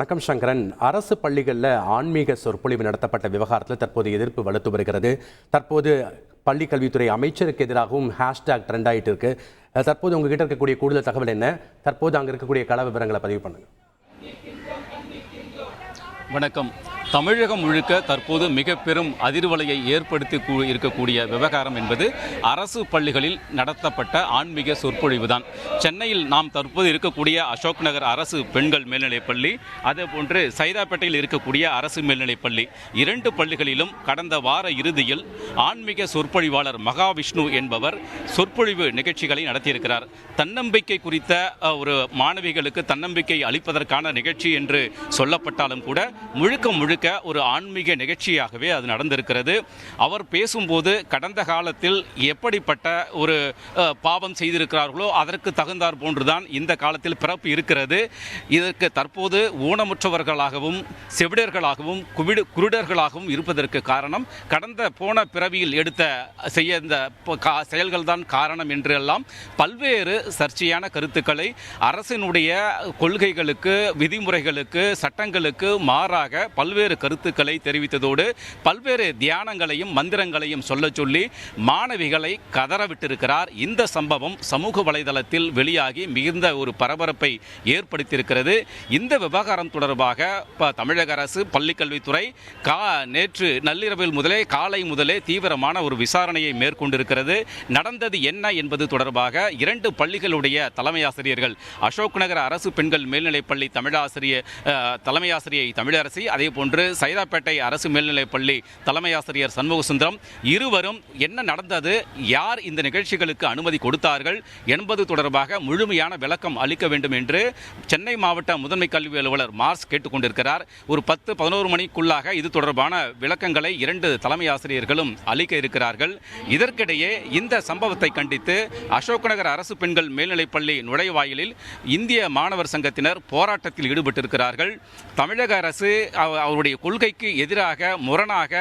வணக்கம் சங்கரன். அரசு பள்ளிகளில் ஆன்மீக சொற்பொழிவு நடத்தப்பட்ட விவகாரத்தில் தற்போது எதிர்ப்பு வலுத்து வருகிறது. தற்போது பள்ளி கல்வித்துறை அமைச்சருக்கு எதிராகவும் ஹேஷ்டாக் ட்ரெண்ட் ஆகிட்டு இருக்கு. தற்போது உங்ககிட்ட இருக்கக்கூடிய கூடுதல் தகவல் என்ன? தற்போது அங்கே இருக்கக்கூடிய கள விவரங்களை பதிவு பண்ணுங்க. வணக்கம். தமிழகம் முழுக்க தற்போது மிக பெரும் அதிர்வலையை ஏற்படுத்தி இருக்கக்கூடிய விவகாரம் என்பது அரசு பள்ளிகளில் நடத்தப்பட்ட ஆன்மீக சொற்பொழிவுதான். சென்னையில் நாம் தற்போது இருக்கக்கூடிய அசோக் நகர் அரசு பெண்கள் மேல்நிலைப்பள்ளி, அதே போன்று சைதாப்பேட்டையில் இருக்கக்கூடிய அரசு மேல்நிலைப்பள்ளி, இரண்டு பள்ளிகளிலும் கடந்த வார இறுதியில் ஆன்மீக சொற்பொழிவாளர் மகாவிஷ்ணு என்பவர் சொற்பொழிவு நிகழ்ச்சிகளை நடத்தியிருக்கிறார். தன்னம்பிக்கை குறித்த ஒரு மாணவிகளுக்கு தன்னம்பிக்கை அளிப்பதற்கான நிகழ்ச்சி என்று சொல்லப்பட்டாலும் கூட முழுக்க ஒரு ஆன்மீக நிகழ்ச்சியாகவே அது நடந்திருக்கிறது. அவர் பேசும்போது கடந்த காலத்தில் எப்படிப்பட்ட ஒரு பாவம் செய்திருக்கிறார்களோ அதற்கு தகுந்தார் போன்றுதான் இந்த காலத்தில் பிறப்பு இருக்கிறது. இதற்கு தற்போது ஊனமுற்றவர்களாகவும் செவிடர்களாகவும் குருடர்களாகவும் இருப்பதற்கு காரணம் போன பிறவியில் எடுத்த இந்த செயல்கள் தான் காரணம் என்று எல்லாம் பல்வேறு சர்ச்சையான கருத்துக்களை அரசினுடைய கொள்கைகளுக்கு, விதிமுறைகளுக்கு, சட்டங்களுக்கு மாறாக பல்வேறு கருத்துக்களை தெரிவித்ததோடு பல்வேறு தியானங்களையும் மந்திரங்களையும் சொல்லி மாணவிகளை கதறவிட்டிருக்கிறார். இந்த சம்பவம் சமூக வலைதளத்தில் வெளியாகி மிகுந்த ஒரு பரபரப்பை ஏற்படுத்தியிருக்கிறது. இந்த விவகாரம் தொடர்பாக தமிழக அரசு பள்ளிக்கல்வித்துறை நேற்று நள்ளிரவில் காலை முதலே தீவிரமான ஒரு விசாரணையை மேற்கொண்டிருக்கிறது. நடந்தது என்ன என்பது தொடர்பாக இரண்டு பள்ளிகளுடைய தலைமை ஆசிரியர்கள், அசோக் நகர் அரசு பெண்கள் மேல்நிலைப்பள்ளி தலைமை ஆசிரியை தமிழரசி, அதே போன்று சைதாப்பேட்டை அரசு மேல்நிலைப்பள்ளி தலைமை ஆசிரியர் சண்முகசுந்தரம், இருவரும் என்ன நடந்தது, யார் இந்த நிகழ்ச்சிகளுக்கு அனுமதி கொடுத்தார்கள் என்பது தொடர்பாக முழுமையான விளக்கம் அளிக்க வேண்டும் என்று சென்னை மாவட்ட முதன்மை கல்வி அலுவலர் மார்ஸ் கேட்டுக்கொண்டிருக்கிறார். ஒரு 10-11 மணிக்குள்ளாக இது தொடர்பான விளக்கங்களை இரண்டு தலைமை ஆசிரியர்களும் அளிக்க இருக்கிறார்கள். இதற்கிடையே இந்த சம்பவத்தை கண்டித்து அசோக் நகர் அரசு பெண்கள் மேல்நிலைப்பள்ளி நுழைவாயிலில் இந்திய மாணவர் சங்கத்தினர் போராட்டத்தில் ஈடுபட்டிருக்கிறார்கள். தமிழக அரசு அவருடைய கொள்கைக்கு எதிராக முரணாக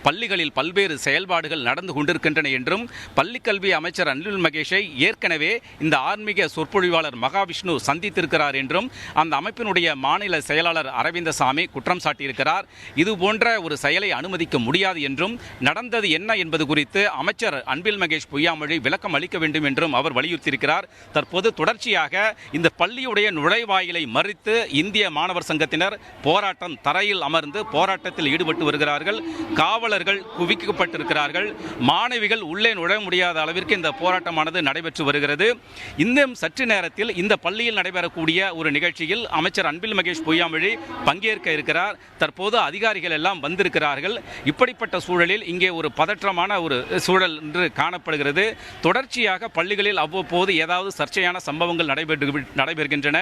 பள்ளிகளில் பல்வேறு செயல்பாடுகள் நடந்து கொண்டிருக்கின்றன என்றும் பள்ளிக்கல்வி அமைச்சர் அன்பில் மகேஷை ஏற்கனவே இந்த ஆன்மீக சொற்பொழிவாளர் மகாவிஷ்ணு சந்தித்திருக்கிறார் என்றும் அந்த அமைப்பினுடைய மாநில செயலாளர் அரவிந்தசாமி குற்றம் சாட்டியிருக்கிறார். இது போன்ற ஒரு செயலை அனுமதிக்க முடியாது என்றும் நடந்தது என்ன என்பது குறித்து அமைச்சர் அன்பில் மகேஷ் பொய்யாமொழி விளக்கம் அளிக்க வேண்டும் என்றும் அவர் வலியுறுத்தியிருக்கிறார். தற்போது தொடர்ச்சியாக இந்த பள்ளியுடைய நுழைவாயிலை மறித்து இந்திய மாணவர் சங்கத்தினர் போராட்டம் தரையில் அமர்ந்து போராட்டத்தில் ஈடுபட்டு வருகிறார்கள். காவலர்கள் குவிக்கப்பட்டிருக்கிறார்கள். மாணவிகள் உள்ளே நுழைய முடியாத அளவிற்கு இந்த போராட்டமானது நடைபெற்று வருகிறது. இன்னும் சற்று நேரத்தில் இந்த பள்ளியில் நடைபெறக்கூடிய ஒரு நிகழ்ச்சியில் அமைச்சர் அன்பில் மகேஷ் பொய்யாமொழி பங்கேற்க இருக்கிறார். தற்போது அதிகாரிகள் எல்லாம் வந்திருக்கிறார்கள். இப்படிப்பட்ட சூழலில் இங்கே ஒரு பதற்றமான ஒரு சூழல் என்று காணப்படுகிறது. தொடர்ச்சியாக பள்ளிகளில் அவ்வப்போது ஏதாவது சர்ச்சையான சம்பவங்கள் நடைபெறுகின்றன.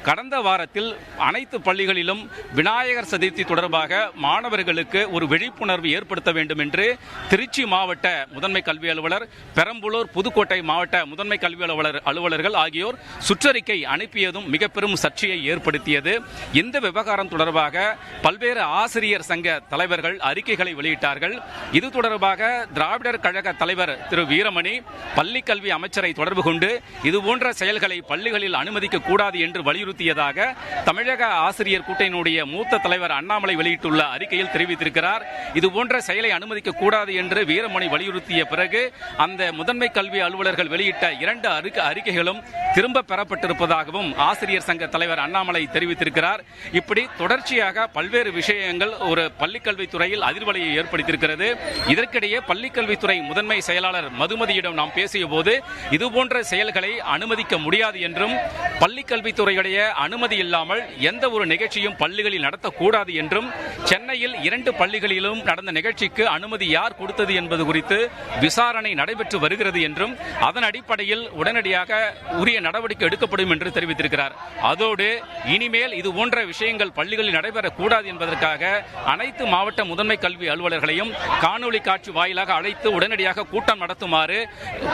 கடந்த வாரத்தில் அனைத்து பள்ளிகளிலும் விநாயகர் சதுர்த்தி தொடர்பாக மாணவர்களுக்கு ஒரு விழிப்புணர்வு ஏற்படுத்த வேண்டும் என்று திருச்சி மாவட்ட முதன்மை கல்வி அலுவலர், பெரம்பலூர், புதுக்கோட்டை மாவட்ட முதன்மை கல்வி அலுவலர்கள் ஆகியோர் சுற்றறிக்கை அனுப்பியதும் மிக பெரும் சர்ச்சையை ஏற்படுத்தியது. இந்த விவகாரம் தொடர்பாக பல்வேறு ஆசிரியர் சங்க தலைவர்கள் அறிக்கைகளை வெளியிட்டார்கள். இது தொடர்பாக திராவிடர் கழக தலைவர் திரு வீரமணி பள்ளிக்கல்வி அமைச்சரை தொடர்பு கொண்டு இதுபோன்ற செயல்களை பள்ளிகளில் அனுமதிக்க கூடாது என்று வலியுறுத்தியதாக தமிழக ஆசிரியர் கூட்டணியினுடைய மூத்த தலைவர் அண்ணாமலை வெளியிட்டுள்ள அறிக்கையில் தெரிவித்திருக்கிறார். இதுபோன்ற செயலை அனுமதிக்க கூடாது என்று வீரமணி வலியுறுத்திய பிறகு அந்த முதன்மை கல்வி அலுவலர்கள் வெளியிட்ட 2 அறிக்கைகளும் திரும்ப பெறப்பட்டிருப்பதாகவும் ஆசிரியர் சங்க தலைவர் அண்ணாமலை தெரிவித்திருக்கிறார். இப்படி தொடர்ச்சியாக பல்வேறு விஷயங்கள் ஒரு பள்ளிக்கல்வித்துறையில் அதிர்வலையை ஏற்படுத்தியிருக்கிறது. இதற்கிடையே பள்ளிக்கல்வித்துறை முதன்மை செயலாளர் மதுமதியிடம் நாம் பேசிய போது இதுபோன்ற செயல்களை அனுமதிக்க முடியாது என்றும் பள்ளிக்கல்வித்துறையுடைய அனுமதி இல்லாமல் எந்த ஒரு நிகழ்ச்சியும் பள்ளிகளில் நடத்தக்கூடாது என்றும் சென்னையில் 2 பள்ளிகளிலும் நடந்த நிகழ்ச்சிக்கு அனுமதி யார் கொடுத்தது என்பது குறித்து விசாரணை நடைபெற்று வருகிறது என்றும் அதன் அடிப்படையில் உடனடியாக உரிய நடவடிக்கை எடுக்கப்படும் என்று தெரிவித்திருக்கிறார். அதோடு இனிமேல் இது போன்ற விஷயங்கள் பள்ளிகளில் நடைபெறக்கூடாது என்பதற்காக அனைத்து மாவட்ட முதன்மை கல்வி அலுவலர்களையும் காணொலி காட்சி வாயிலாக அழைத்து உடனடியாக கூட்டம் நடத்துமாறு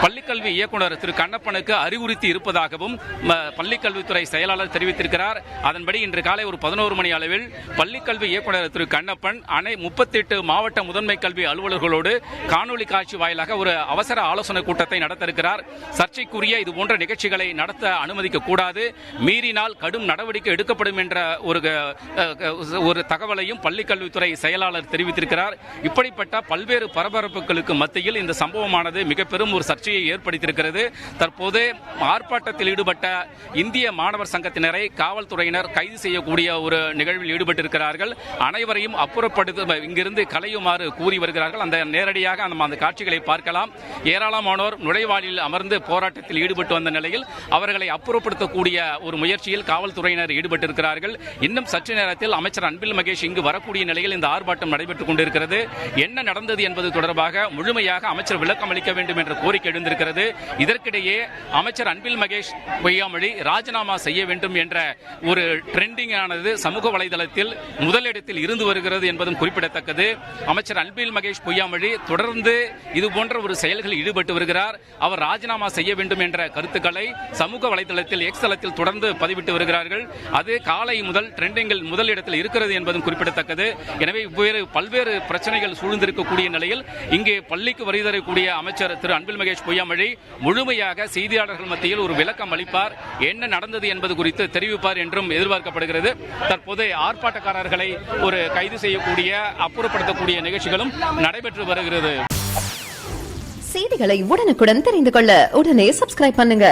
பள்ளிக்கல்வி இயக்குநர் திரு கண்ணப்பனுக்கு அறிவுறுத்தி இருப்பதாகவும் பள்ளிக்கல்வித்துறை செயலாளர் தெரிவித்திருக்கிறார். அதன்படி இன்று காலை ஒரு 11 மணி அளவில் பள்ளிக்கல்வி இயக்குனர் திரு கண்ணப்பன் 38 மாவட்ட முதன்மை கல்வி அலுவலர்களோடு காணொலி காட்சி வாயிலாக ஒரு அவசர ஆலோசனை கூட்டத்தை நடத்த இருக்கிறார். சர்ச்சைக்குரிய இது போன்ற நிகழ்ச்சிகளை நடத்த அனுமதிக்க கூடாது, மீறினால் கடும் நடவடிக்கை எடுக்கப்படும் என்ற ஒரு தகவலையும் பள்ளிக்கல்வித்துறை செயலாளர் தெரிவித்திருக்கிறார். இப்படிப்பட்ட பல்வேறு பரபரப்புகளுக்கு மத்தியில் இந்த சம்பவமானது மிக பெரும் ஒரு சர்ச்சையை ஏற்படுத்தியிருக்கிறது. தற்போது ஆர்ப்பாட்டத்தில் ஈடுபட்ட இந்திய மாணவர் சங்கத்தினரை காவல்துறையினர் கைது செய்யக்கூடிய ஒரு நிகழ்வில் ஈடுபட்டிருக்கிறார்கள். அனைவரையும் அப்புறப்படுத்த இங்கிருந்து கலையுமாறு கூறி வருகிறார்கள். அந்த நேரடியாக அந்த காட்சிகளை பார்க்கலாம். ஏராளமானோர் நுழைவாயிலில் அமர்ந்து போராட்டத்தில் ஈடுபட்டு வந்த நிலையில் அவர்களை அப்புறப்படுத்தக்கூடிய ஒரு முயற்சியில் காவல்துறையினர் ஈடுபட்டிருக்கிறார்கள். இன்னும் சற்று நேரத்தில் அமைச்சர் அன்பில் மகேஷ் இங்கு வரக்கூடிய நிலையில் இந்த ஆர்ப்பாட்டம் நடைபெற்றுக் கொண்டிருக்கிறது. என்ன நடந்தது என்பது தொடர்பாக முழுமையாக அமைச்சர் விளக்கம் அளிக்க வேண்டும் என்ற கோரிக்கை எழுந்திருக்கிறது. இதற்கிடையே அமைச்சர் அன்பில் மகேஷ் பொய்யாமொழி ராஜினாமா செய்ய வேண்டும் என்ற ஒரு ட்ரெண்டிங் ஆனது சமூக வலைதளத்தில் முதலிடத்தில் இருந்து வருகிறது என்பதும் குறிப்பிடத்தக்கது. அமைச்சர் அன்பில் மகேஷ் பொய்யாமொழி தொடர்ந்து இதுபோன்ற ஒரு செயல்களில் ஈடுபட்டு வருகிறார். அவர் ராஜினாமா செய்ய வேண்டும் என்ற கருத்துக்களை சமூக வலைதளத்தில் எக்ஸ் தளத்தில் தொடர்ந்து பதிவிட்டு வருகிறார்கள். அது காலை முதல் ட்ரெண்டிங்கில் முதலிடத்தில் இருக்கிறது என்பதும் குறிப்பிடத்தக்கது. எனவே பல்வேறு பிரச்சனைகள் சூழ்ந்திருக்கக்கூடிய நிலையில் இங்கே பள்ளிக்கு வருகை தரக்கூடிய அமைச்சர் திரு அன்பில் மகேஷ் பொய்யாமொழி முழுமையாக செய்தியாளர்கள் மத்தியில் ஒரு விளக்கம் அளிப்பார், என்ன நடந்தது என்பது குறித்து தெரிவிப்பார் என்றும் எதிர்பார்க்கப்படுகிறது. தற்போது ஆர்ப்பாட்டக்காரர்களை ஒரு கைது செய்யக்கூடிய அப்புறப்படுத்தக்கூடிய நிகழ்ச்சிகளும் நடைபெற்று வருகிறது. செய்திகளை உடனுக்குடன் தெரிந்து கொள்ள உடனே சப்ஸ்கிரைப் பண்ணுங்க.